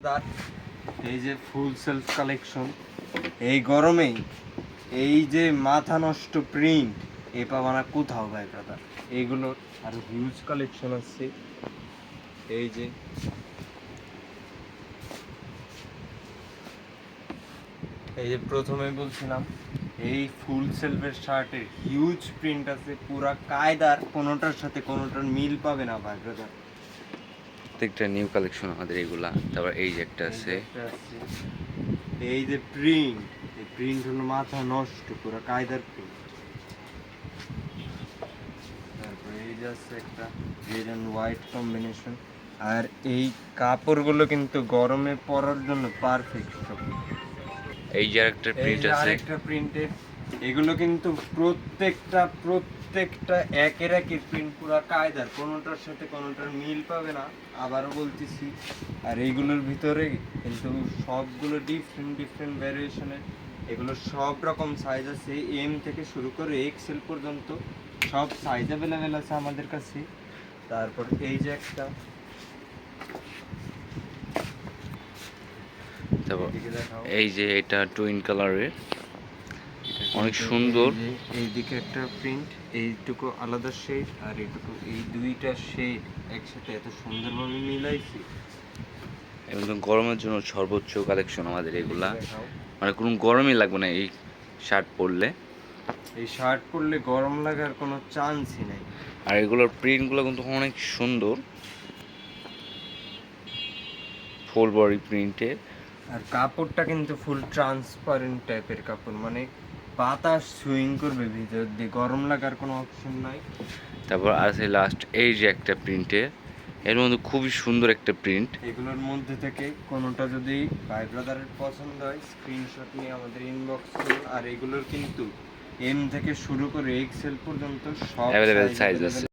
তার এই যে ফুল সেলফ কালেকশন, এই গরমেই এই যে মাথা নষ্ট প্রিন্ট এ পাবা না কোথাও ভাই ব্রাদার। এইগুলোর আরো হিউজ কালেকশন আছে। এই যে প্রথমে বলছিলাম এই ফুল সেলফের শার্টের হিউজ প্রিন্ট আছে, পুরা কায়দার, কোনোটার সাথে কোনোটার মিল পাবে না ভাই ব্রাদার। প্রত্যেকটা নিউ কালেকশন আমাদের এগুলা। তারপর এই যে একটা আছে, এই যে প্রিন্ট, এই প্রিন্ট হলো মাথা নষ্ট, পুরো কায়দার প্রিন্ট। তারপরে এই যে আছে একটা রেড এন্ড হোয়াইট কম্বিনেশন। আর এই কাপড়গুলো কিন্তু গরমে পরার জন্য পারফেক্ট সব। এই যে একটা প্রিন্ট আছে, আরেকটা প্রিন্টের, এগুলো কিন্তু প্রত্যেকটা একের একের প্রিন্ট পুরো কায়দার, কোনোটার সাথে কোনোটার মিল পাবে না, আবারও বলতেছি। আর এইগুলোর ভিতরে কিন্তু সবগুলো ডিফারেন্ট ভ্যারিয়েশনের, এগুলো সব রকম সাইজ আছে, এম থেকে শুরু করে এক্সেল পর্যন্ত সব সাইজ অ্যাভেলেবেল আছে আমাদের কাছে। তারপর এই যে একটা, তারপর এই যে এটা টুইন কালারের, অনেক সুন্দর। এইদিকে একটা প্রিন্ট, এইটুকু আলাদা শেড আর এইটুকু, এই দুইটা শেড একসাথে এত সুন্দরভাবে মিলাইছি। এবং গরমের জন্য সর্বোচ্চ কালেকশন আমাদের এগুলা, মানে কোনো গরমই লাগবে না এই শার্ট পরলে। এই শার্ট পরলে গরম লাগার কোনো চান্সই নাই। আর এগুলোর প্রিন্টগুলো কিন্তু অনেক সুন্দর, ফুল বডি প্রিন্টের। আর কাপড়টা কিন্তু ফুল ট্রান্সপারেন্ট টাইপের কাপড়, মানে বাতাস সুইং করবে ভিতর দিয়ে, গরম লাগার কোনো অপশন নাই। তারপর আছে লাস্ট এই যে একটা প্রিন্টের, এর মধ্যে খুবই সুন্দর একটা প্রিন্ট। এগুলোর মধ্যে থেকে কোনোটা যদি ভাই ব্রাদারের পছন্দ হয়, স্ক্রিনশট নিয়ে আমাদের ইনবক্স করুন। আর এগুলোর কিন্তু এম থেকে শুরু করে এক্সেল পর্যন্ত সব অ্যাভেলেবেল সাইজ আছে।